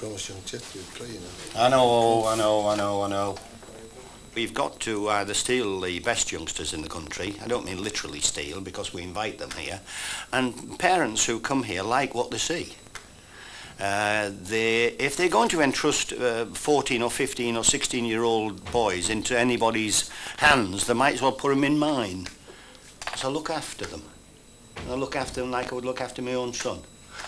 course, young chap, you play, you know. I know. We've got to either steal the best youngsters in the country. I don't mean literally steal, because we invite them here. And parents who come here like what they see. If they're going to entrust 14 or 15 or 16-year-old boys into anybody's hands, they might as well put them in mine. So I look after them. I look after them like I would look after my own son.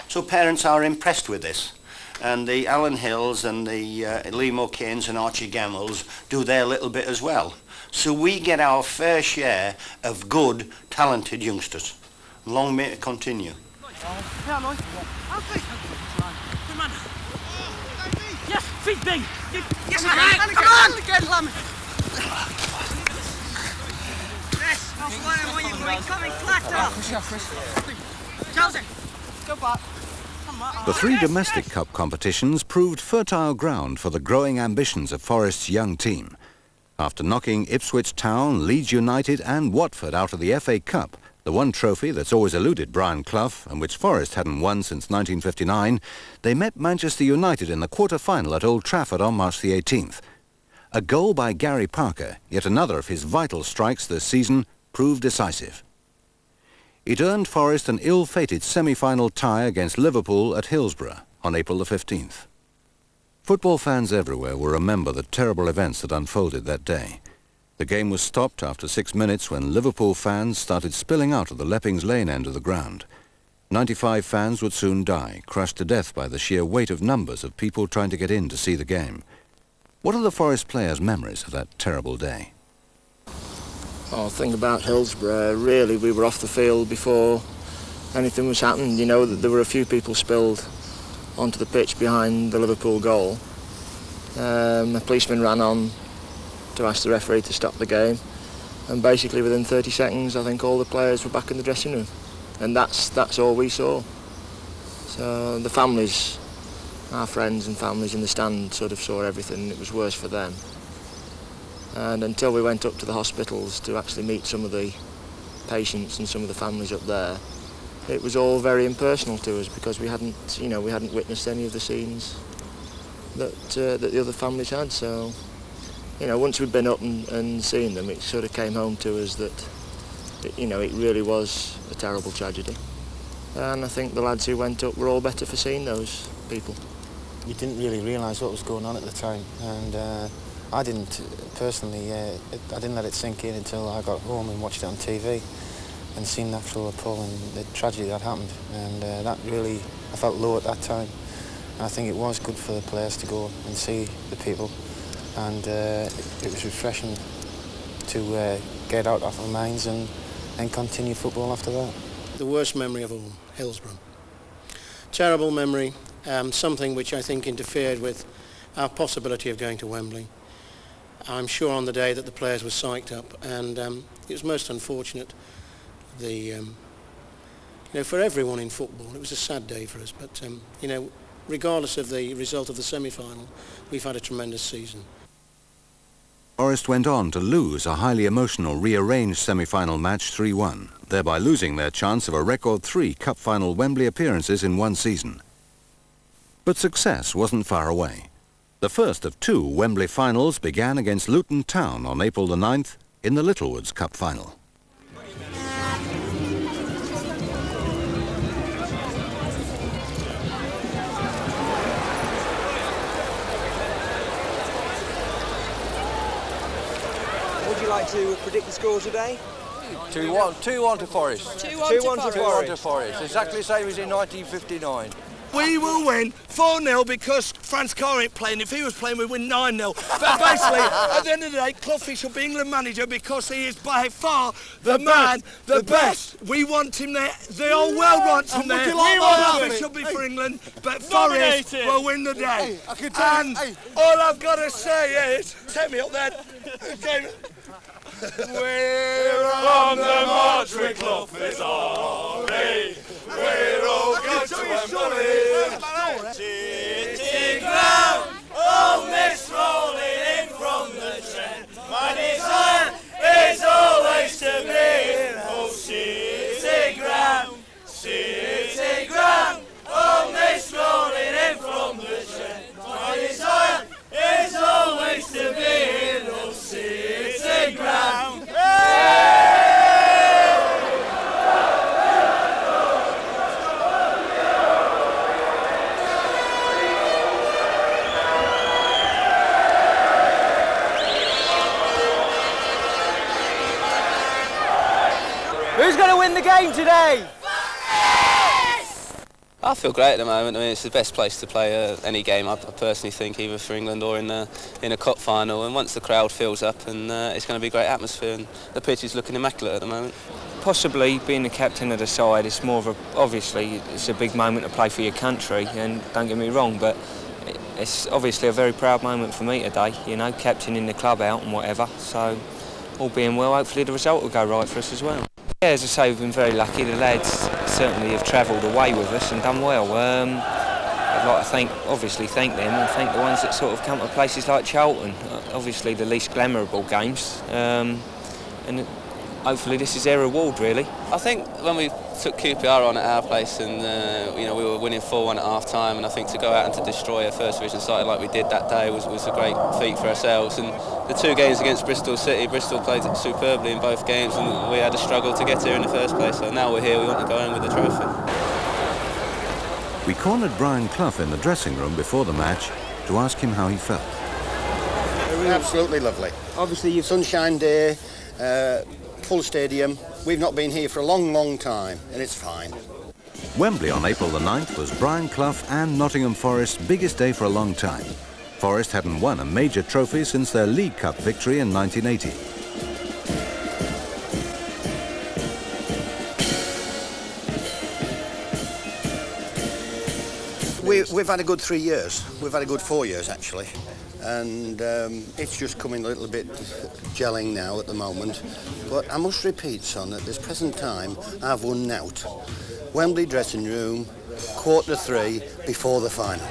So parents are impressed with this. And the Alan Hills and the Liam O'Kanes and Archie Gamels do their little bit as well. So we get our fair share of good, talented youngsters. Long may it continue. Yes, feet big! Yes, come on! Again, Lam! Yes, I was wondering when you're going, coming flat up! Push off, Chris. Chelsea, go back. The three domestic cup competitions proved fertile ground for the growing ambitions of Forest's young team. After knocking Ipswich Town, Leeds United and Watford out of the FA Cup, the one trophy that's always eluded Brian Clough and which Forest hadn't won since 1959, they met Manchester United in the quarter-final at Old Trafford on March the 18th. A goal by Gary Parker, yet another of his vital strikes this season, proved decisive. It earned Forest an ill-fated semi-final tie against Liverpool at Hillsborough on April the 15th. Football fans everywhere will remember the terrible events that unfolded that day. The game was stopped after 6 minutes when Liverpool fans started spilling out of the Leppings Lane end of the ground. 95 fans would soon die, crushed to death by the sheer weight of numbers of people trying to get in to see the game. What are the Forest players' memories of that terrible day? Oh, thing about Hillsborough, really, we were off the field before anything was happening. You know, there were a few people spilled onto the pitch behind the Liverpool goal. A policeman ran on to ask the referee to stop the game, and basically within 30 seconds I think all the players were back in the dressing room, and that's all we saw. So the families, our friends and families in the stand sort of saw everything. It was worse for them. And until we went up to the hospitals to actually meet some of the patients and some of the families up there, it was all very impersonal to us because we hadn't witnessed any of the scenes that the other families had. So, once we'd been up and seen them, it sort of came home to us that, it really was a terrible tragedy. And I think the lads who went up were all better for seeing those people. You didn't really realise what was going on at the time, and I didn't personally. I didn't let it sink in until I got home and watched it on TV and seen the actual appalling the tragedy that happened. And that really, I felt low at that time. And I think it was good for the players to go and see the people, and it was refreshing to get out of our minds and continue football after that. The worst memory of all, Hillsborough. Terrible memory, something which I think interfered with our possibility of going to Wembley. I'm sure on the day that the players were psyched up, and it was most unfortunate. For everyone in football, it was a sad day for us, but regardless of the result of the semi-final, we've had a tremendous season. Forest went on to lose a highly emotional rearranged semi-final match 3-1, thereby losing their chance of a record 3 cup final Wembley appearances in one season. But success wasn't far away. The first of 2 Wembley finals began against Luton Town on April the 9th in the Littlewoods Cup final. Would you like to predict the score today? 2-1. 2-1 to Forest. 2-1 to Forest. Exactly the same as in 1959. We will win 4-0 because Franz Carr ain't playing. If he was playing, we'd win 9-0. But basically, at the end of the day, Clough shall be England manager because he is by far the man, the best. We want him there. The whole world wants him there. All shall be for England, but Forest will win the day. And all I've got to say is, take me up there. We're on the march with Clough is army. We're all going to Wembley. Sitting ground, old mist rolling in from the Trent. My desire is always to be. Oh, sitting ground, old mist rolling in from the Trent. win the game today? I feel great at the moment. I mean, it's the best place to play any game, I personally think, either for England or in a cup final. And once the crowd fills up, and it's going to be a great atmosphere, and the pitch is looking immaculate at the moment. Possibly being the captain of the side, it's more of a, obviously it's a big moment to play for your country, and don't get me wrong, but it's obviously a very proud moment for me today, you know, captaining the club out and whatever. So all being well, hopefully the result will go right for us as well. Yeah, as I say, we've been very lucky. The lads certainly have travelled away with us and done well. I'd like to obviously thank them, and thank the ones that sort of come to places like Charlton. Obviously the least glamourable games, and hopefully this is their reward, really. I think when we took QPR on at our place, and you know, we were winning 4-1 at half-time, and I think to go out and to destroy a First Division side like we did that day was a great feat for ourselves. And the 2 games against Bristol City, Bristol played superbly in both games, and we had a struggle to get here in the first place. So now we're here, we want to go in with the trophy. We cornered Brian Clough in the dressing room before the match to ask him how he felt. Absolutely lovely. Obviously, sunshine day, full stadium. We've not been here for a long, long time, and it's fine. Wembley on April the 9th was Brian Clough and Nottingham Forest's biggest day for a long time. Forest hadn't won a major trophy since their League Cup victory in 1980. We've had a good 3 years. We've had a good 4 years, actually. And it's just coming a little bit gelling now at the moment. But I must repeat, son, at this present time, I've won out. Wembley dressing room, 2:45 before the final.